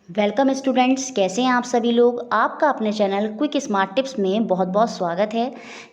Welcome students, कैसे हैं आप सभी लोग। आपका अपने चैनल क्विक स्मार्ट टिप्स में बहुत बहुत स्वागत है।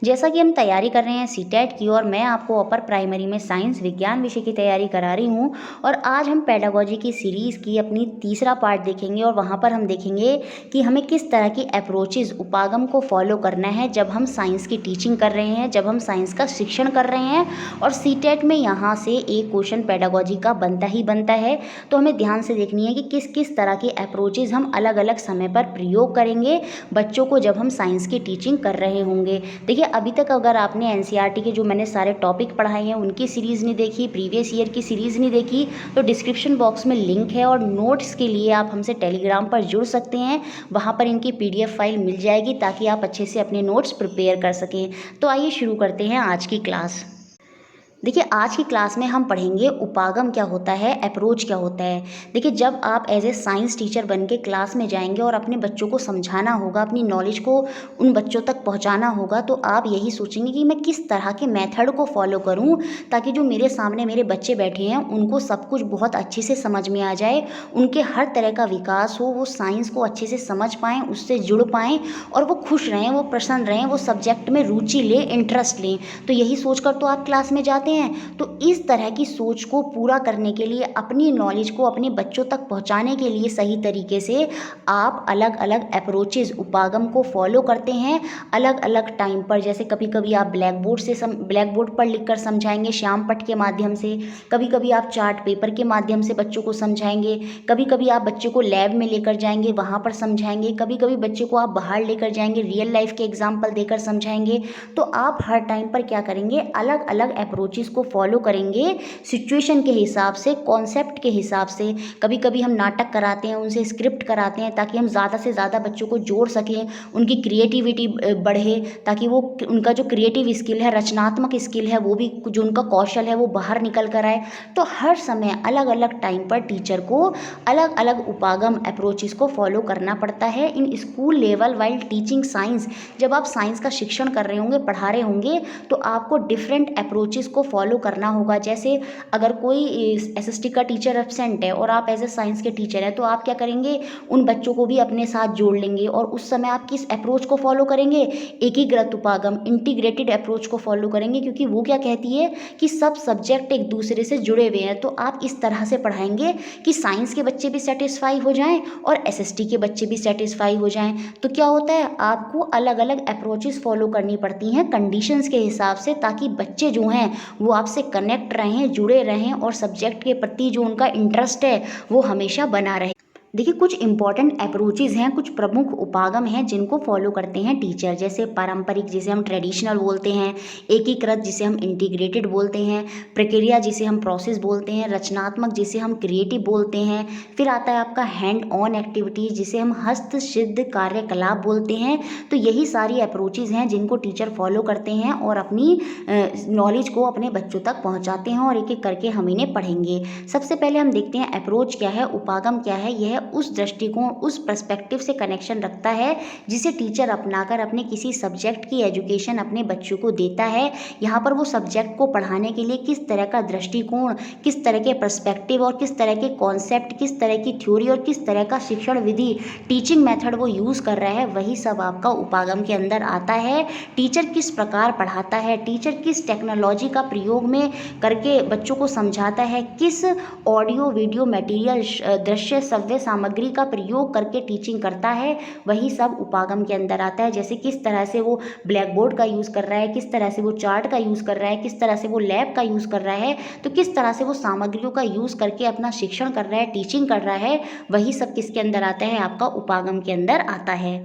जैसा कि हम तैयारी कर रहे हैं सीटेट की, और मैं आपको अपर प्राइमरी में साइंस विज्ञान विषय की तैयारी करा रही हूं। और आज हम पेडागोजी की सीरीज़ की अपनी तीसरा पार्ट देखेंगे, और वहां पर हम देखेंगे कि हमें किस तरह की अप्रोचेज़ उपागम को फॉलो करना है जब हम साइंस की टीचिंग कर रहे हैं, जब हम साइंस का शिक्षण कर रहे हैं। और सीटेट में यहाँ से एक क्वेश्चन पेडागोजी का बनता ही बनता है। तो हमें ध्यान से देखनी है कि किस किस तरह की अप्रोचेज़ हम अलग अलग समय पर प्रयोग करेंगे बच्चों को जब हम साइंस की टीचिंग कर रहे होंगे। देखिए, अभी तक अगर आपने एनसीईआरटी के जो मैंने सारे टॉपिक पढ़ाए हैं उनकी सीरीज़ नहीं देखी, प्रीवियस ईयर की सीरीज़ नहीं देखी, तो डिस्क्रिप्शन बॉक्स में लिंक है। और नोट्स के लिए आप हमसे टेलीग्राम पर जुड़ सकते हैं, वहाँ पर इनकी PDF फाइल मिल जाएगी ताकि आप अच्छे से अपने नोट्स प्रिपेयर कर सकें। तो आइए शुरू करते हैं आज की क्लास। देखिए, आज की क्लास में हम पढ़ेंगे उपागम क्या होता है, अप्रोच क्या होता है। देखिए, जब आप एज ए साइंस टीचर बन के क्लास में जाएंगे और अपने बच्चों को समझाना होगा, अपनी नॉलेज को उन बच्चों तक पहुंचाना होगा, तो आप यही सोचेंगे कि मैं किस तरह के मेथड को फॉलो करूं ताकि जो मेरे सामने मेरे बच्चे बैठे हैं उनको सब कुछ बहुत अच्छे से समझ में आ जाए, उनके हर तरह का विकास हो, वो साइंस को अच्छे से समझ पाएँ, उससे जुड़ पाएँ और वो खुश रहें, वो प्रसन्न रहें, वो सब्जेक्ट में रुचि लें, इंटरेस्ट लें। तो यही सोचकर तो आप क्लास में जाते हैं। तो इस तरह की सोच को पूरा करने के लिए, अपनी नॉलेज को अपने बच्चों तक पहुंचाने के लिए सही तरीके से आप अलग अलग अप्रोचेज़ उपागम को फॉलो करते हैं अलग अलग टाइम पर। जैसे कभी कभी आप ब्लैक बोर्ड पर लिखकर समझाएंगे श्याम पट्ट के माध्यम से, कभी कभी आप चार्ट पेपर के माध्यम से बच्चों को समझाएंगे, कभी कभी आप बच्चों को लैब में लेकर जाएंगे, वहाँ पर समझाएंगे, कभी कभी बच्चे को आप बाहर लेकर जाएंगे, रियल लाइफ के एग्जाम्पल देकर समझाएंगे। तो आप हर टाइम पर क्या करेंगे, अलग अलग अप्रोचेज़ को फॉलो करेंगे सिचुएशन के हिसाब से, कॉन्सेप्ट के हिसाब से। कभी कभी हम नाटक कराते हैं, उनसे स्क्रिप्ट कराते हैं ताकि हम ज़्यादा से ज़्यादा बच्चों को जोड़ सकें, उनकी क्रिएटिविटी बढ़े, ताकि वो उनका जो क्रिएटिव स्किल है, रचनात्मक स्किल है, वो भी जो उनका कौशल है वो बाहर निकल कर आए। तो हर समय अलग अलग टाइम पर टीचर को अलग अलग उपागम अप्रोचेज़ को फॉलो करना पड़ता है। In school level while teaching science, जब आप साइंस का शिक्षण कर रहे होंगे, पढ़ा रहे होंगे, तो आपको डिफरेंट अप्रोचेज़ को फॉलो करना होगा। जैसे अगर कोई SST का टीचर एब्सेंट है और आप एज ए साइंस के टीचर हैं, तो आप क्या करेंगे, उन बच्चों को भी अपने साथ जोड़ लेंगे। और उस समय आप किस अप्रोच को फॉलो करेंगे, एकीकृत उपागम, इंटीग्रेटेड अप्रोच को फॉलो करेंगे, क्योंकि वो क्या कहती है कि सब सब्जेक्ट एक दूसरे से जुड़े हुए हैं। तो आप इस तरह से पढ़ाएंगे कि साइंस के बच्चे भी सेटिस्फाई हो जाएं और SST के बच्चे भी सेटिस्फाई हो जाएं। तो क्या होता है, आपको अलग अलग अप्रोचेस फॉलो करनी पड़ती हैं कंडीशंस के हिसाब से, ताकि बच्चे जो हैं वो आपसे कनेक्ट रहें, जुड़े रहें, और सब्जेक्ट के प्रति जो उनका इंटरेस्ट है वो हमेशा बना रहे। देखिए, कुछ इंपॉर्टेंट अप्रोचेज़ हैं, कुछ प्रमुख उपागम हैं जिनको फॉलो करते हैं टीचर। जैसे पारंपरिक, जिसे हम ट्रेडिशनल बोलते हैं, एकीकृत जिसे हम इंटीग्रेटेड बोलते हैं, प्रक्रिया जिसे हम प्रोसेस बोलते हैं, रचनात्मक जिसे हम क्रिएटिव बोलते हैं। फिर आता है आपका हैंड ऑन एक्टिविटीज़ जिसे हम हस्तसिद्ध कार्यकलाप बोलते हैं। तो यही सारी अप्रोचेज़ हैं जिनको टीचर फॉलो करते हैं और अपनी नॉलेज को अपने बच्चों तक पहुँचाते हैं, और एक एक करके हम इन्हें पढ़ेंगे। सबसे पहले हम देखते हैं अप्रोच क्या है, उपागम क्या है। यह उस दृष्टिकोण, उस पर्सपेक्टिव से कनेक्शन रखता है जिसे टीचर अपनाकर अपने किसी सब्जेक्ट की एजुकेशन अपने बच्चों को देता है। यहाँ पर वो सब्जेक्ट को पढ़ाने के लिए किस तरह का दृष्टिकोण, किस तरह के पर्सपेक्टिव और किस तरह के कॉन्सेप्ट, किस तरह की थ्योरी और किस तरह का शिक्षण विधि, टीचिंग मेथड वो यूज़ कर रहा है, वही सब आपका उपागम के अंदर आता है। टीचर किस प्रकार पढ़ाता है, टीचर किस टेक्नोलॉजी का प्रयोग में करके बच्चों को समझाता है, किस ऑडियो वीडियो मटेरियल, दृश्य श्रव्य सामग्री का प्रयोग करके टीचिंग करता है, वही सब उपागम के अंदर आता है। जैसे किस तरह से वो ब्लैक बोर्ड का यूज़ कर रहा है, किस तरह से वो चार्ट का यूज़ कर रहा है, किस तरह से वो लैब का यूज़ कर रहा है, तो किस तरह से वो सामग्रियों का यूज़ करके अपना शिक्षण कर रहा है, टीचिंग कर रहा है, वही सब किसके अंदर आता है, आपका उपागम के अंदर आता है।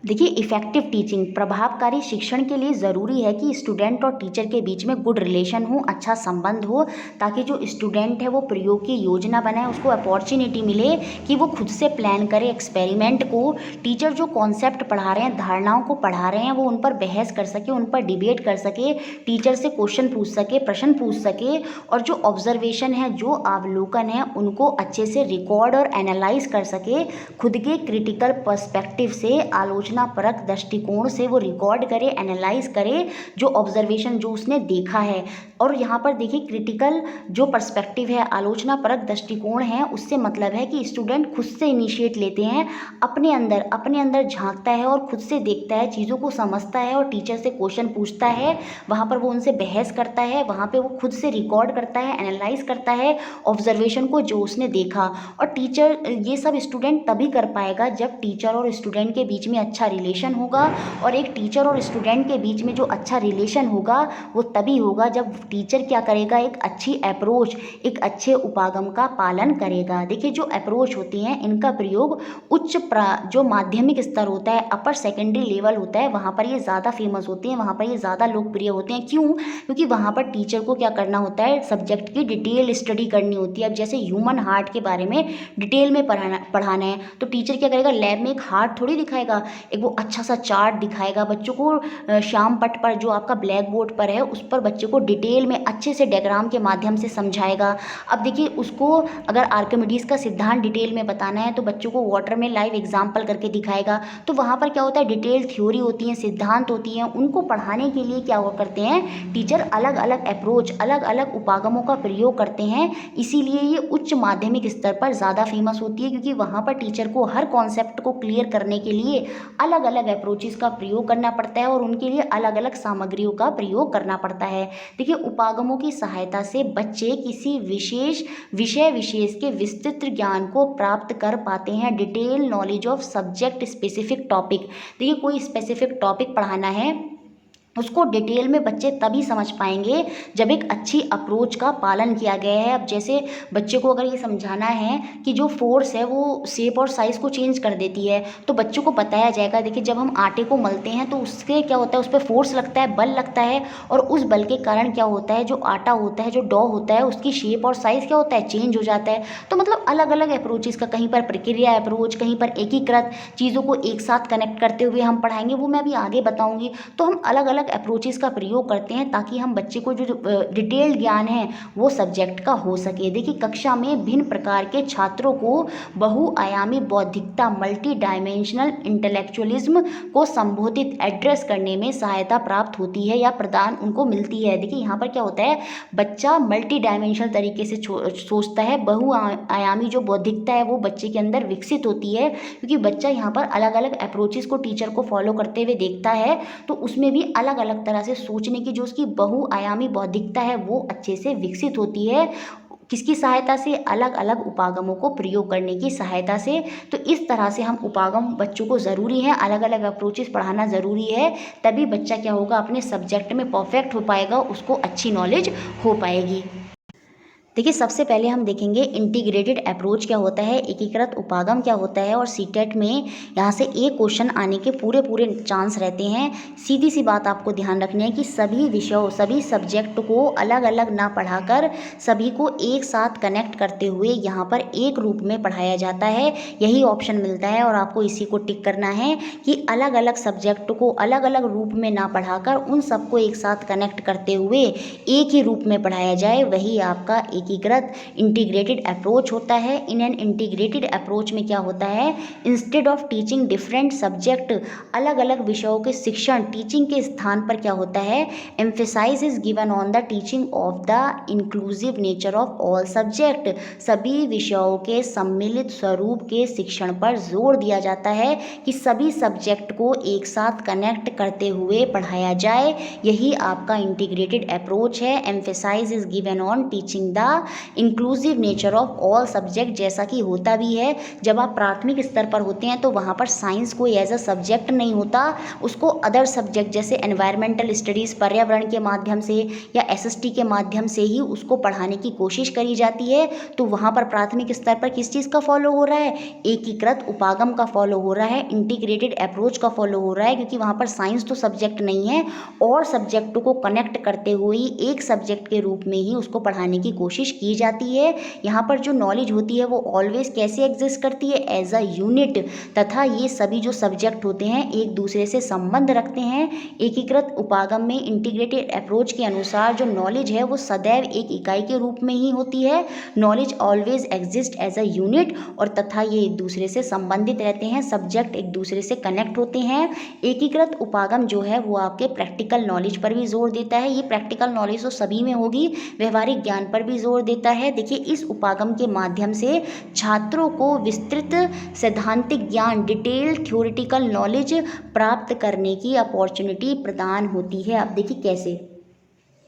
देखिए, इफ़ेक्टिव टीचिंग, प्रभावकारी शिक्षण के लिए ज़रूरी है कि स्टूडेंट और टीचर के बीच में गुड रिलेशन हो, अच्छा संबंध हो, ताकि जो स्टूडेंट है वो प्रयोग की योजना बनाए, उसको अपॉर्चुनिटी मिले कि वो खुद से प्लान करे एक्सपेरिमेंट को। टीचर जो कॉन्सेप्ट पढ़ा रहे हैं, धारणाओं को पढ़ा रहे हैं, वो उन पर बहस कर सके, उन पर डिबेट कर सके, टीचर से क्वेश्चन पूछ सके, प्रश्न पूछ सके, और जो ऑब्जर्वेशन है, जो अवलोकन है, उनको अच्छे से रिकॉर्ड और एनालाइज कर सके, खुद के क्रिटिकल पर्सपेक्टिव से आलोचना आलोचनापरक दृष्टिकोण से वो रिकॉर्ड करे, एनालाइज करे जो ऑब्जर्वेशन जो उसने देखा है। और यहाँ पर देखिए क्रिटिकल जो पर्सपेक्टिव है, आलोचनापरक दृष्टिकोण है, उससे मतलब है कि स्टूडेंट खुद से इनिशिएट लेते हैं, अपने अंदर झांकता है और खुद से देखता है, चीज़ों को समझता है और टीचर से क्वेश्चन पूछता है, वहाँ पर वो उनसे बहस करता है, वहाँ पे वो खुद से रिकॉर्ड करता है, एनालाइज करता है ऑब्जर्वेशन को जो उसने देखा। और टीचर ये सब स्टूडेंट तभी कर पाएगा जब टीचर और स्टूडेंट के बीच में अच्छा रिलेशन होगा। और एक टीचर और स्टूडेंट के बीच में जो अच्छा रिलेशन होगा वो तभी होगा जब टीचर क्या करेगा, एक अच्छी अप्रोच, एक अच्छे उपागम का पालन करेगा। देखिए जो अप्रोच होती हैं इनका प्रयोग जो माध्यमिक स्तर होता है, अपर सेकेंडरी लेवल होता है, वहाँ पर ये ज़्यादा फेमस होते हैं, वहाँ पर ये ज़्यादा लोकप्रिय होते हैं। क्यों? क्योंकि वहाँ पर टीचर को क्या करना होता है, सब्जेक्ट की डिटेल स्टडी करनी होती है। अब जैसे ह्यूमन हार्ट के बारे में डिटेल में पढ़ाना है तो टीचर क्या करेगा, लैब में एक हार्ट थोड़ी दिखाएगा, एक वो अच्छा सा चार्ट दिखाएगा बच्चों को, श्याम पट्ट पर जो आपका ब्लैक बोर्ड पर है उस पर बच्चों को डिटेल में अच्छे से डायग्राम के माध्यम से समझाएगा। अब देखिए उसको अगर आर्किमिडीज का सिद्धांत डिटेल में बताना है तो बच्चों को वाटर में लाइव एग्जाम्पल करके दिखाएगा। तो वहाँ पर क्या होता है, डिटेल थ्योरी होती है, सिद्धांत होती हैं, उनको पढ़ाने के लिए क्या हुआ करते हैं टीचर, अलग अलग अप्रोच, अलग अलग उपागमों का प्रयोग करते हैं। इसीलिए ये उच्च माध्यमिक स्तर पर ज़्यादा फेमस होती है, क्योंकि वहाँ पर टीचर को हर कॉन्सेप्ट को क्लियर करने के लिए अलग अलग अप्रोचेस का प्रयोग करना पड़ता है और उनके लिए अलग अलग सामग्रियों का प्रयोग करना पड़ता है। देखिए उपागमों की सहायता से बच्चे किसी विशेष विषय विशेष के विस्तृत ज्ञान को प्राप्त कर पाते हैं। Detail knowledge of subject specific topic, देखिए कोई स्पेसिफिक टॉपिक पढ़ाना है उसको डिटेल में बच्चे तभी समझ पाएंगे जब एक अच्छी अप्रोच का पालन किया गया है। अब जैसे बच्चे को अगर ये समझाना है कि जो फोर्स है वो शेप और साइज़ को चेंज कर देती है तो बच्चों को बताया जाएगा, देखिए जब हम आटे को मलते हैं तो उसके क्या होता है, उस पर फोर्स लगता है, बल लगता है, और उस बल के कारण क्या होता है, जो आटा होता है, जो डो होता है, उसकी शेप और साइज़ क्या होता है, चेंज हो जाता है। तो मतलब अलग अलग अप्रोचेस का, कहीं पर प्रक्रिया अप्रोच, कहीं पर एकीकृत चीज़ों को एक साथ कनेक्ट करते हुए हम पढ़ाएंगे, वो मैं अभी आगे बताऊँगी। तो हम अलग अलग अप्रोचेस का प्रयोग करते हैं ताकि हम बच्चे को जो डिटेल्ड ज्ञान है वो सब्जेक्ट का हो सके। देखिए कक्षा में भिन्न प्रकार के छात्रों को बहुआयामी बौद्धिकता, मल्टी डायमेंशनल इंटेलेक्चुअलिज्म को संबोधित एड्रेस करने में सहायता प्राप्त होती है या प्रदान उनको मिलती है। देखिए यहाँ पर क्या होता है, बच्चा मल्टी डायमेंशनल तरीके से सोचता है, बहुआयामी जो बौद्धिकता है वो बच्चे के अंदर विकसित होती है, क्योंकि बच्चा यहाँ पर अलग अलग अप्रोचेस को टीचर को फॉलो करते हुए देखता है तो उसमें भी अलग अलग तरह से सोचने की जो उसकी बहुआयामी बौद्धिकता है वो अच्छे से विकसित होती है। किसकी सहायता से, अलग अलग उपागमों को प्रयोग करने की सहायता से। तो इस तरह से हम उपागम बच्चों को ज़रूरी है, अलग अलग अप्रोचेस पढ़ाना ज़रूरी है, तभी बच्चा क्या होगा, अपने सब्जेक्ट में परफेक्ट हो पाएगा, उसको अच्छी नॉलेज हो पाएगी। देखिए सबसे पहले हम देखेंगे इंटीग्रेटेड अप्रोच क्या होता है, एकीकृत उपागम क्या होता है, और सीटेट में यहाँ से एक क्वेश्चन आने के पूरे चांस रहते हैं। सीधी सी बात आपको ध्यान रखनी है कि सभी विषयों, सभी सब्जेक्ट को अलग अलग ना पढ़ाकर सभी को एक साथ कनेक्ट करते हुए यहाँ पर एक रूप में पढ़ाया जाता है, यही ऑप्शन मिलता है। और आपको इसी को टिक करना है कि अलग अलग सब्जेक्ट को अलग अलग रूप में ना पढ़ाकर उन सबको एक साथ कनेक्ट करते हुए एक ही रूप में पढ़ाया जाए, वही आपका एकीकृत इंटीग्रेटेड अप्रोच होता है। इन एन इंटीग्रेटेड अप्रोच में क्या होता है, instead of teaching different subject, अलग अलग विषयों के शिक्षण, टीचिंग के स्थान पर क्या होता है, emphasise is given on the teaching of the inclusive nature of all subject, सभी विषयों के सम्मिलित स्वरूप के शिक्षण पर जोर दिया जाता है कि सभी सब्जेक्ट को एक साथ कनेक्ट करते हुए पढ़ाया जाए, यही आपका इंटीग्रेटेड अप्रोच है। Emphasise is given on teaching the inclusive nature of all subject, जैसा कि होता भी है जब आप प्राथमिक स्तर पर होते हैं तो वहाँ पर साइंस कोई एज अ सब्जेक्ट नहीं होता, उसको अदर सब्जेक्ट जैसे एनवायरमेंटल स्टडीज़, पर्यावरण के माध्यम से या एसएसटी के माध्यम से ही उसको पढ़ाने की कोशिश करी जाती है। तो वहाँ पर प्राथमिक स्तर पर किस चीज़ का फॉलो हो रहा है, एकीकृत उपागम का फॉलो हो रहा है, इंटीग्रेटेड अप्रोच का फॉलो हो रहा है, क्योंकि वहाँ पर साइंस तो सब्जेक्ट नहीं है और सब्जेक्टों को कनेक्ट करते हुए एक सब्जेक्ट के रूप में ही उसको पढ़ाने की कोशिश कोशिश की जाती है। यहाँ पर जो नॉलेज होती है वो ऑलवेज कैसे एग्जिस्ट करती है, एज अ यूनिट, तथा ये सभी जो सब्जेक्ट होते हैं एक दूसरे से संबंध रखते हैं। एकीकृत उपागम में इंटीग्रेटेड अप्रोच के अनुसार जो नॉलेज है वो सदैव एक इकाई के रूप में ही होती है। Knowledge always exist as a unit, और तथा ये एक दूसरे से संबंधित रहते हैं, सब्जेक्ट एक दूसरे से कनेक्ट होते हैं। एकीकृत उपागम जो है वो आपके प्रैक्टिकल नॉलेज पर भी जोर देता है। ये प्रैक्टिकल नॉलेज तो सभी में होगी, व्यवहारिक ज्ञान पर भी जोर देता है। देखिए, इस उपागम के माध्यम से छात्रों को विस्तृत सैद्धांतिक ज्ञान, डिटेल्ड थ्योरेटिकल नॉलेज प्राप्त करने की अपॉर्चुनिटी प्रदान होती है। अब देखिए कैसे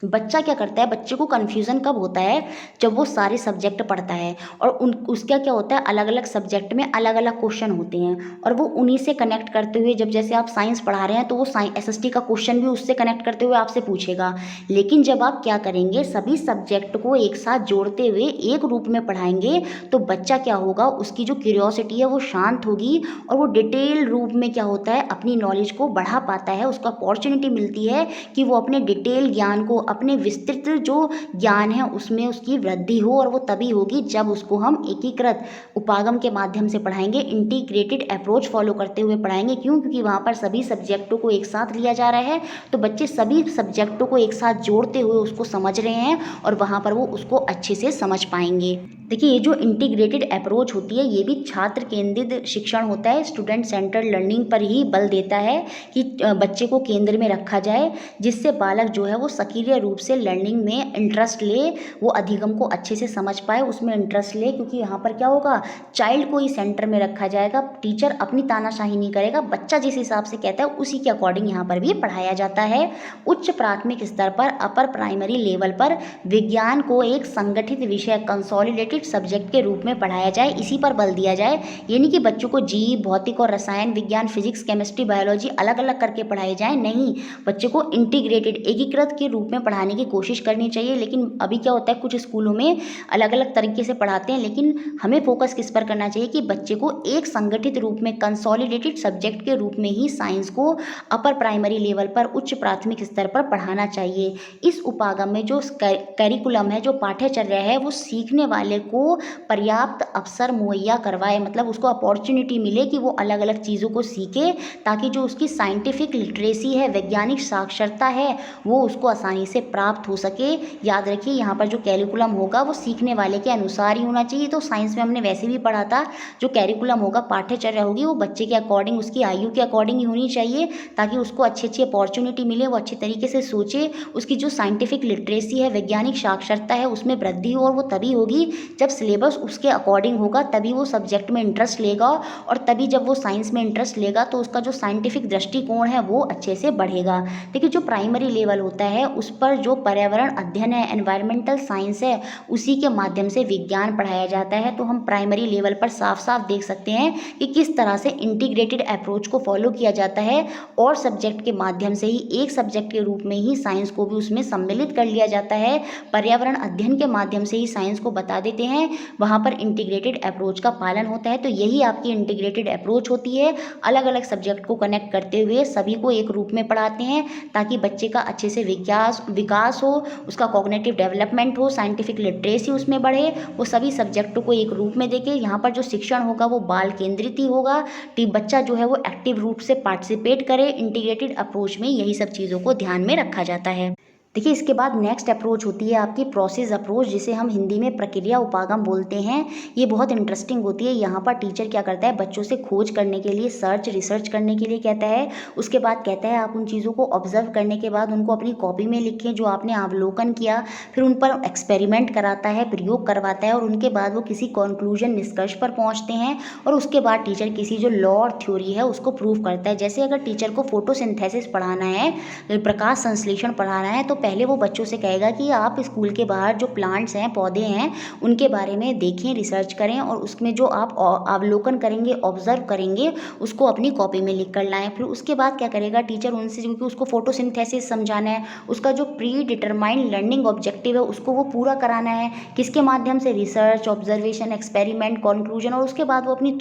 बच्चा क्या करता है, बच्चे को कन्फ्यूज़न कब होता है, जब वो सारे सब्जेक्ट पढ़ता है और उसका क्या होता है, अलग अलग सब्जेक्ट में अलग अलग क्वेश्चन होते हैं और वो उन्हीं से कनेक्ट करते हुए, जब जैसे आप साइंस पढ़ा रहे हैं तो वो एसएसटी का क्वेश्चन भी उससे कनेक्ट करते हुए आपसे पूछेगा। लेकिन जब आप क्या करेंगे, सभी सब्जेक्ट को एक साथ जोड़ते हुए एक रूप में पढ़ाएंगे तो बच्चा क्या होगा, उसकी जो क्यूरियोसिटी है वो शांत होगी और वो डिटेल रूप में क्या होता है, अपनी नॉलेज को बढ़ा पाता है। उसको अपॉर्चुनिटी मिलती है कि वो अपने डिटेल ज्ञान को, अपने विस्तृत जो ज्ञान है उसमें उसकी वृद्धि हो, और वो तभी होगी जब उसको हम एकीकृत उपागम के माध्यम से पढ़ाएंगे, इंटीग्रेटेड अप्रोच फॉलो करते हुए पढ़ाएंगे। क्यों? क्योंकि वहाँ पर सभी सब्जेक्टों को एक साथ लिया जा रहा है, तो बच्चे सभी सब्जेक्टों को एक साथ जोड़ते हुए उसको समझ रहे हैं और वहाँ पर वो उसको अच्छे से समझ पाएंगे। देखिए, ये जो इंटीग्रेटेड अप्रोच होती है ये भी छात्र केंद्रित शिक्षण होता है, स्टूडेंट सेंटर्ड लर्निंग पर ही बल देता है कि बच्चे को केंद्र में रखा जाए, जिससे बालक जो है वो सक्रिय रूप से लर्निंग में इंटरेस्ट ले, वो अधिगम को अच्छे से समझ पाए, उसमें इंटरेस्ट ले। क्योंकि यहाँ पर क्या होगा, चाइल्ड को ही सेंटर में रखा जाएगा, टीचर अपनी तानाशाही नहीं करेगा, बच्चा जिस हिसाब से कहता है उसी के अकॉर्डिंग यहाँ पर भी पढ़ाया जाता है। उच्च प्राथमिक स्तर पर, अपर प्राइमरी लेवल पर विज्ञान को एक संगठित विषय, कंसोलिडेटेड सब्जेक्ट के रूप में पढ़ाया जाए, इसी पर बल दिया जाए। ये नहीं कि बच्चों को जीव, भौतिक और रसायन विज्ञान, फिजिक्स, केमिस्ट्री, बायोलॉजी अलग अलग करके पढ़ाए जाए, नहीं, बच्चे को इंटीग्रेटेड, एकीकृत के रूप में पढ़ाने की कोशिश करनी चाहिए। लेकिन अभी क्या होता है, कुछ स्कूलों में अलग अलग तरीके से पढ़ाते हैं, लेकिन हमें फोकस किस पर करना चाहिए कि बच्चे को एक संगठित रूप में, कंसोलिडेटेड सब्जेक्ट के रूप में ही साइंस को अपर प्राइमरी लेवल पर, उच्च प्राथमिक स्तर पर पढ़ाना चाहिए। इस उपागम में जो करिकुलम है, जो पाठ्यचर्या है, वो सीखने वाले को पर्याप्त अवसर मुहैया करवाए, मतलब उसको अपॉर्चुनिटी मिले कि वो अलग अलग चीज़ों को सीखे, ताकि जो उसकी साइंटिफिक लिटरेसी है, वैज्ञानिक साक्षरता है, वो उसको आसानी से प्राप्त हो सके। याद रखिए, यहाँ पर जो कैरिकुलम होगा वो सीखने वाले के अनुसार ही होना चाहिए। तो साइंस में हमने वैसे भी पढ़ा था, जो कैरिकुलम होगा, पाठ्यचर्या होगी, वो बच्चे के अकॉर्डिंग, उसकी आयु के अकॉर्डिंग ही होनी चाहिए, ताकि उसको अच्छी अच्छी अपॉर्चुनिटी मिले, वो अच्छे तरीके से सोचे, उसकी जो साइंटिफिक लिटरेसी है, वैज्ञानिक साक्षरता है, उसमें वृद्धि हो। और वो तभी होगी जब सिलेबस उसके अकॉर्डिंग होगा, तभी वो सब्जेक्ट में इंटरेस्ट लेगा, और तभी जब वो साइंस में इंटरेस्ट लेगा तो उसका जो साइंटिफिक दृष्टिकोण है वो अच्छे से बढ़ेगा। देखिए, जो प्राइमरी लेवल होता है उस पर जो पर्यावरण अध्ययन है, एनवायरमेंटल साइंस है, उसी के माध्यम से विज्ञान पढ़ाया जाता है। तो हम प्राइमरी लेवल पर साफ साफ देख सकते हैं कि किस तरह से इंटीग्रेटेड अप्रोच को फॉलो किया जाता है, और सब्जेक्ट के माध्यम से ही, एक सब्जेक्ट के रूप में ही साइंस को भी उसमें सम्मिलित कर लिया जाता है। पर्यावरण अध्ययन के माध्यम से ही साइंस को बता देते हैं, वहाँ पर इंटीग्रेटेड अप्रोच का पालन होता है। तो यही आपकी इंटीग्रेटेड अप्रोच होती है, अलग अलग सब्जेक्ट को कनेक्ट करते हुए सभी को एक रूप में पढ़ाते हैं, ताकि बच्चे का अच्छे से विकास हो, उसका कॉग्निटिव डेवलपमेंट हो, साइंटिफिक लिटरेसी उसमें बढ़े, वो सभी सब्जेक्टों को एक रूप में देखे। यहाँ पर जो शिक्षण होगा वो बाल केंद्रित ही होगा, कि बच्चा जो है वो एक्टिव रूप से पार्टिसिपेट करे इंटीग्रेटेड अप्रोच में, यही सब चीज़ों को ध्यान में रखा जाता है। देखिए, इसके बाद नेक्स्ट अप्रोच होती है आपकी प्रोसेस अप्रोच, जिसे हम हिंदी में प्रक्रिया उपागम बोलते हैं। ये बहुत इंटरेस्टिंग होती है। यहाँ पर टीचर क्या करता है, बच्चों से खोज करने के लिए, रिसर्च करने के लिए कहता है। उसके बाद कहता है आप उन चीज़ों को ऑब्जर्व करने के बाद उनको अपनी कॉपी में लिखें जो आपने अवलोकन किया, फिर उन पर एक्सपेरिमेंट कराता है, प्रयोग करवाता है, और उनके बाद वो किसी कंक्लूजन, निष्कर्ष पर पहुँचते हैं, और उसके बाद टीचर किसी जो लॉ और थ्योरी है उसको प्रूव करता है। जैसे अगर टीचर को फोटोसिंथेसिस पढ़ाना है, प्रकाश संश्लेषण पढ़ाना है, तो पहले वो बच्चों से कहेगा कि आप स्कूल के बाहर जो प्लांट्स हैं, पौधे हैं, उनके बारे में देखें, रिसर्च करें, और उसमें जो आप अवलोकन करेंगे, ऑब्जर्व करेंगे, उसको अपनी कॉपी में लिख कर लाएं। फिर उसके बाद क्या करेगा टीचर उनसे, क्योंकि उसको फोटोसिंथेसिस समझाना है, उसका जो प्री डिटरमाइंड लर्निंग ऑब्जेक्टिव है उसको वो पूरा कराना है। किसके माध्यम से? रिसर्च, ऑब्जर्वेशन, एक्सपेरिमेंट, कंक्लूजन, और उसके बाद वो अपनी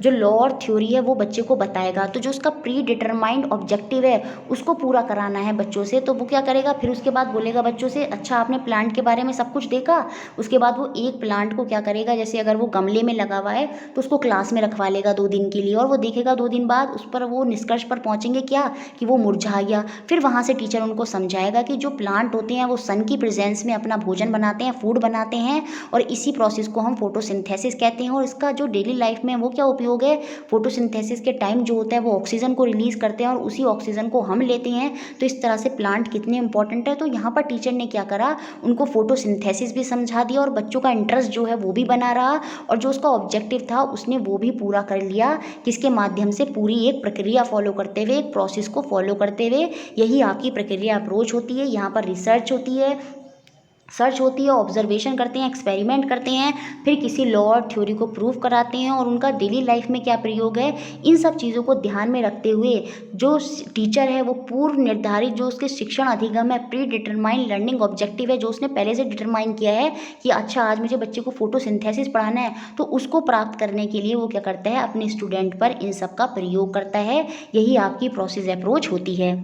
जो लॉ और थ्योरी है वो बच्चे को बताएगा। तो जो उसका प्री डिटरमाइंड ऑब्जेक्टिव है उसको पूरा कराना है बच्चों से, तो वो क्या करेगा, फिर फिर उसके बाद बोलेगा बच्चों से, अच्छा आपने प्लांट के बारे में सब कुछ देखा। उसके बाद वो एक प्लांट को क्या करेगा, जैसे अगर वो गमले में लगा हुआ है तो उसको क्लास में रखवा लेगा 2 दिन के लिए, और वो देखेगा 2 दिन बाद उस पर वो निष्कर्ष पर पहुंचेंगे क्या, कि वो मुरझा गया। फिर वहाँ से टीचर उनको समझाएगा कि जो प्लांट होते हैं वो सन की प्रेजेंस में अपना भोजन बनाते हैं, फूड बनाते हैं, और इसी प्रोसेस को हम फोटोसिंथेसिस कहते हैं। और इसका जो डेली लाइफ में वो क्या उपयोग है, फोटोसिंथेसिस के टाइम जो होता है वो ऑक्सीजन को रिलीज करते हैं और उसी ऑक्सीजन को हम लेते हैं। तो इस तरह से प्लांट कितने इंपॉर्टेंट है। तो यहाँ पर टीचर ने क्या करा, उनको फोटोसिंथेसिस भी समझा दिया और बच्चों का इंटरेस्ट जो है वो भी बना रहा, और जो उसका ऑब्जेक्टिव था उसने वो भी पूरा कर लिया। किसके माध्यम से, पूरी एक प्रक्रिया फॉलो करते हुए, एक प्रोसेस को फॉलो करते हुए। यही आपकी प्रक्रिया अप्रोच होती है। यहाँ पर रिसर्च होती है, ऑब्जर्वेशन करते हैं, एक्सपेरिमेंट करते हैं, फिर किसी लॉ और थ्योरी को प्रूव कराते हैं, और उनका डेली लाइफ में क्या प्रयोग है, इन सब चीज़ों को ध्यान में रखते हुए जो टीचर है वो पूर्व निर्धारित जो उसके शिक्षण अधिगम है, प्री डिटरमाइंड लर्निंग ऑब्जेक्टिव है, जो उसने पहले से डिटरमाइन किया है कि अच्छा आज मुझे बच्चे को फोटोसिंथेसिस पढ़ाना है, तो उसको प्राप्त करने के लिए वो क्या करता है, अपने स्टूडेंट पर इन सब का प्रयोग करता है। यही आपकी प्रोसेस अप्रोच होती है।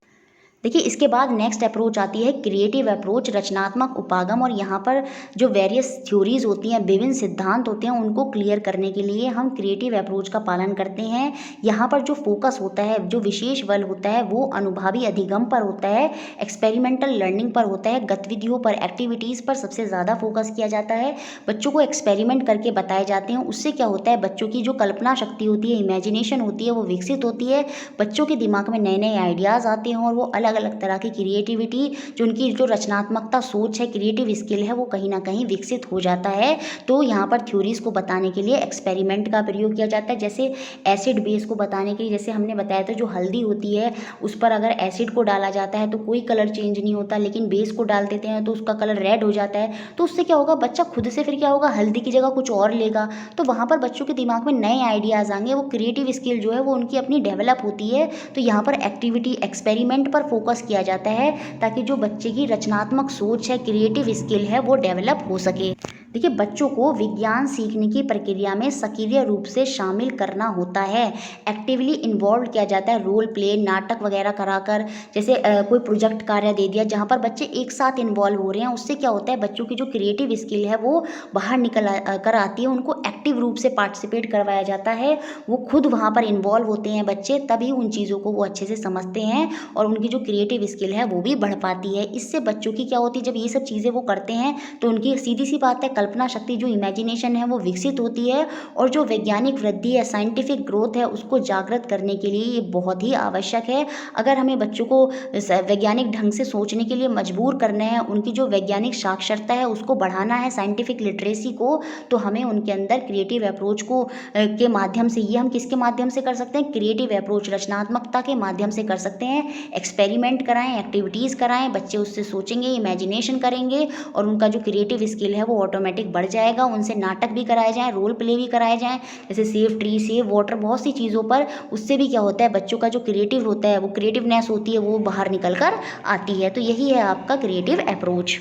देखिए, इसके बाद नेक्स्ट अप्रोच आती है क्रिएटिव अप्रोच, रचनात्मक उपागम। और यहाँ पर जो वेरियस थ्योरीज होती हैं, विभिन्न सिद्धांत होते हैं, उनको क्लियर करने के लिए हम क्रिएटिव अप्रोच का पालन करते हैं। यहाँ पर जो फोकस होता है, जो विशेष बल होता है, वो अनुभवी अधिगम पर होता है, एक्सपेरिमेंटल लर्निंग पर होता है, गतिविधियों पर, एक्टिविटीज़ पर सबसे ज़्यादा फोकस किया जाता है। बच्चों को एक्सपेरिमेंट करके बताए जाते हैं। उससे क्या होता है, बच्चों की जो कल्पना शक्ति होती है, इमेजिनेशन होती है, वो विकसित होती है। बच्चों के दिमाग में नए नए आइडियाज़ आते हैं और वो अलग अलग तरह की क्रिएटिविटी, जो उनकी जो रचनात्मकता सोच है, क्रिएटिव स्किल है, वो कहीं ना कहीं विकसित हो जाता है। तो यहाँ पर थ्योरीज को बताने के लिए एक्सपेरिमेंट का प्रयोग किया जाता है। जैसे एसिड बेस को बताने के लिए, जैसे हमने बताया था जो हल्दी होती है उस पर अगर एसिड को डाला जाता है तो कोई कलर चेंज नहीं होता, लेकिन बेस को डाल देते हैं तो उसका कलर रेड हो जाता है। तो उससे क्या होगा, बच्चा खुद से फिर क्या होगा, हल्दी की जगह कुछ और लेगा। तो वहाँ पर बच्चों के दिमाग में नए आइडियाज़ आएंगे, वो क्रिएटिव स्किल जो है वो उनकी अपनी डेवलप होती है। तो यहाँ पर एक्टिविटी, एक्सपेरिमेंट पर फोकस किया जाता है ताकि जो बच्चे की रचनात्मक सोच है, क्रिएटिव स्किल है, वो डेवलप हो सके। देखिए, बच्चों को विज्ञान सीखने की प्रक्रिया में सक्रिय रूप से शामिल करना होता है, एक्टिवली इन्वॉल्व किया जाता है, रोल प्ले, नाटक वगैरह कराकर। जैसे कोई प्रोजेक्ट कार्य दे दिया जहाँ पर बच्चे एक साथ इन्वॉल्व हो रहे हैं, उससे क्या होता है, बच्चों की जो क्रिएटिव स्किल है वो बाहर निकल कर आती है। उनको एक्टिव रूप से पार्टिसिपेट करवाया जाता है, वो खुद वहाँ पर इन्वॉल्व होते हैं बच्चे, तभी उन चीज़ों को वो अच्छे से समझते हैं और उनकी जो क्रिएटिव स्किल है वो भी बढ़ पाती है। इससे बच्चों की क्या होती है, जब ये सब चीज़ें वो करते हैं तो उनकी सीधी सी बात है, कल्पना शक्ति, जो इमेजिनेशन है वो विकसित होती है। और जो वैज्ञानिक वृद्धि है, साइंटिफिक ग्रोथ है, उसको जागृत करने के लिए ये बहुत ही आवश्यक है। अगर हमें बच्चों को वैज्ञानिक ढंग से सोचने के लिए मजबूर करना है, उनकी जो वैज्ञानिक साक्षरता है उसको बढ़ाना है, साइंटिफिक लिटरेसी को, तो हमें उनके अंदर क्रिएटिव अप्रोच को के माध्यम से, ये हम किसके माध्यम से कर सकते हैं, क्रिएटिव अप्रोच, रचनात्मकता के माध्यम से कर सकते हैं। एक्सपेरिमेंट कराएं, एक्टिविटीज़ कराएं, बच्चे उससे सोचेंगे, इमेजिनेशन करेंगे और उनका जो क्रिएटिव स्किल है वो ऑटोमेटिक बढ़ जाएगा। उनसे नाटक भी कराए जाएं, रोल प्ले भी कराए जाएं, जैसे सेव ट्री, सेव वाटर, बहुत सी चीज़ों पर। उससे भी क्या होता है, बच्चों का जो क्रिएटिव होता है, वो क्रिएटिवनेस होती है, वो बाहर निकल कर आती है। तो यही है आपका क्रिएटिव अप्रोच।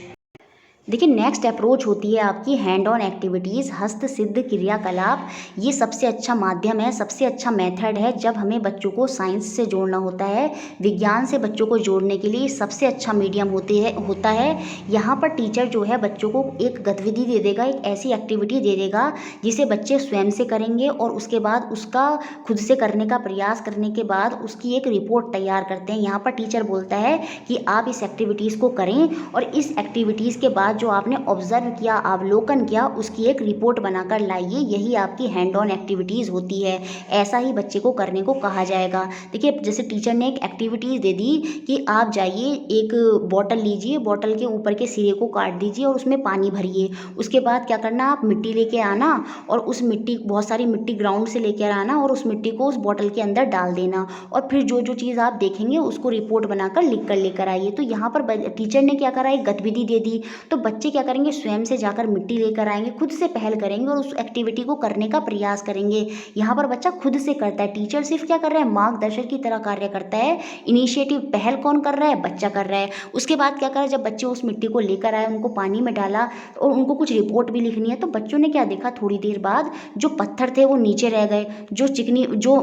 देखिए, नेक्स्ट अप्रोच होती है आपकी हैंड ऑन एक्टिविटीज़, हस्त सिद्ध क्रियाकलाप। ये सबसे अच्छा माध्यम है, सबसे अच्छा मेथड है जब हमें बच्चों को साइंस से जोड़ना होता है, विज्ञान से बच्चों को जोड़ने के लिए सबसे अच्छा मीडियम होता है। यहाँ पर टीचर जो है बच्चों को एक गतिविधि दे देगा, एक ऐसी एक्टिविटी दे देगा जिसे बच्चे स्वयं से करेंगे और उसके बाद उसका खुद से करने का प्रयास करने के बाद उसकी एक रिपोर्ट तैयार करते हैं। यहाँ पर टीचर बोलता है कि आप इस एक्टिविटीज़ को करें और इस एक्टिविटीज़ के बाद जो आपने ऑब्जर्व किया, अवलोकन किया, उसकी एक रिपोर्ट बनाकर लाइए। यही आपकी हैंड ऑन एक्टिविटीज़ होती है। ऐसा ही बच्चे को करने को कहा जाएगा। देखिए, जैसे टीचर ने एक एक्टिविटीज़ दे दी कि आप जाइए, एक बॉटल लीजिए, बॉटल के ऊपर के सिरे को काट दीजिए और उसमें पानी भरिए। उसके बाद क्या करना, आप मिट्टी लेके आना और उस मिट्टी, बहुत सारी मिट्टी ग्राउंड से लेकर आना और उस मिट्टी को उस बॉटल के अंदर डाल देना और फिर जो जो चीज़ आप देखेंगे उसको रिपोर्ट बनाकर लिख कर लेकर आइए। तो यहाँ पर टीचर ने क्या करा, एक गतिविधि दे दी। तो बच्चे क्या करेंगे, स्वयं से जाकर मिट्टी लेकर आएंगे, खुद से पहल करेंगे और उस एक्टिविटी को करने का प्रयास करेंगे। यहाँ पर बच्चा खुद से करता है, टीचर सिर्फ क्या कर रहा है, मार्गदर्शक की तरह कार्य करता है। इनिशिएटिव, पहल कौन कर रहा है, बच्चा कर रहा है। उसके बाद क्या करा, जब बच्चे उस मिट्टी को लेकर आए, उनको पानी में डाला और उनको कुछ रिपोर्ट भी लिखनी है, तो बच्चों ने क्या देखा, थोड़ी देर बाद जो पत्थर थे वो नीचे रह गए, जो चिकनी जो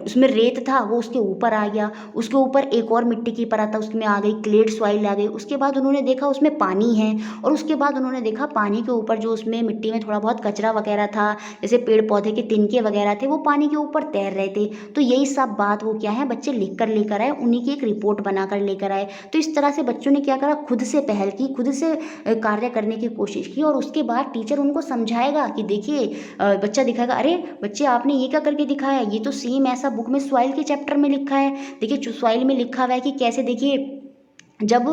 उसमें रेत था वो उसके ऊपर आ गया, उसके ऊपर एक और मिट्टी की परत उसमें आ गई, क्लेट सॉइल आ गई। उसके बाद उन्होंने देखा उसमें पानी है, और उसके बाद उन्होंने देखा पानी के ऊपर जो उसमें मिट्टी में थोड़ा बहुत कचरा वगैरह था, जैसे पेड़ पौधे के तिनके वगैरह थे, वो पानी के ऊपर तैर रहे थे। तो यही सब बात वो क्या है, बच्चे लिख कर लेकर आए, उन्हीं की एक रिपोर्ट बनाकर लेकर आए। तो इस तरह से बच्चों ने क्या करा, खुद से पहल की, खुद से कार्य करने की कोशिश की, और उसके बाद टीचर उनको समझाएगा कि देखिए, बच्चा दिखाएगा, अरे बच्चे आपने ये क्या करके दिखाया, ये तो सेम ऐसा बुक में सॉइल के चैप्टर में लिखा है। देखिए सॉइल में लिखा हुआ है कि कैसे, देखिए जब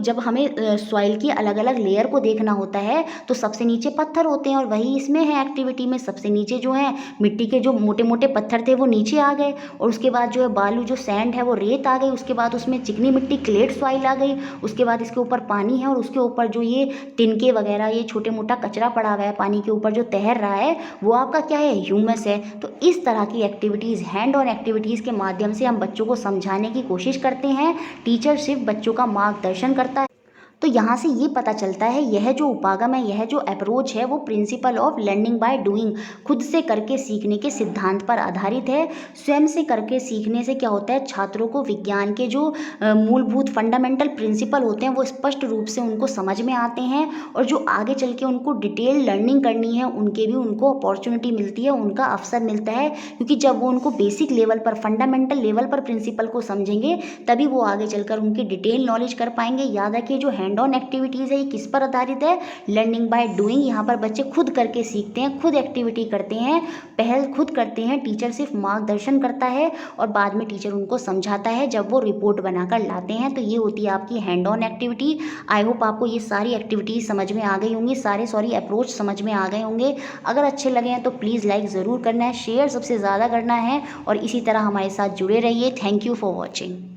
जब हमें सॉइल की अलग अलग लेयर को देखना होता है तो सबसे नीचे पत्थर होते हैं, और वही इसमें है एक्टिविटी में, सबसे नीचे जो है मिट्टी के जो मोटे मोटे पत्थर थे वो नीचे आ गए, और उसके बाद जो है बालू, जो सैंड है वो रेत आ गई, उसके बाद उसमें चिकनी मिट्टी क्लेट सॉइल आ गई, उसके बाद इसके ऊपर पानी है, और उसके ऊपर जो ये तिनके वगैरह, ये छोटे मोटा कचरा पड़ा हुआ है पानी के ऊपर जो तैर रहा है, वो आपका क्या है, ह्यूमस है। तो इस तरह की एक्टिविटीज़, हैंड ऑन एक्टिविटीज़ के माध्यम से हम बच्चों को समझाने की कोशिश करते हैं। टीचर सिर्फ बच्चों का मार्गदर्शन करता है। तो यहाँ से ये पता चलता है, यह जो उपागम है, यह जो अप्रोच है, वो principle of learning by doing, खुद से करके सीखने के सिद्धांत पर आधारित है। स्वयं से करके सीखने से क्या होता है, छात्रों को विज्ञान के जो मूलभूत फंडामेंटल प्रिंसिपल होते हैं वो स्पष्ट रूप से उनको समझ में आते हैं, और जो आगे चल के उनको डिटेल लर्निंग करनी है उनके भी उनको अपॉर्चुनिटी मिलती है, उनका अवसर मिलता है। क्योंकि जब वो उनको बेसिक लेवल पर, फंडामेंटल लेवल पर प्रिंसिपल को समझेंगे, तभी वो आगे चलकर उनकी डिटेल नॉलेज कर पाएंगे। याद रखिए, जो हैंड ऑन एक्टिविटीज़ है ये किस पर आधारित है, लर्निंग बाय डूइंग। यहाँ पर बच्चे खुद करके सीखते हैं, खुद एक्टिविटी करते हैं, पहल खुद करते हैं, टीचर सिर्फ मार्गदर्शन करता है, और बाद में टीचर उनको समझाता है जब वो रिपोर्ट बनाकर लाते हैं। तो ये होती है आपकी hand on activity. I hope आपको ये सारी एक्टिविटीज़ समझ में आ गई होंगी, सारे अप्रोच समझ में आ गए होंगे। अगर अच्छे लगे हैं तो प्लीज़ लाइक ज़रूर करना है, शेयर सबसे ज़्यादा करना है, और इसी तरह हमारे साथ जुड़े रहिए। Thank you for watching.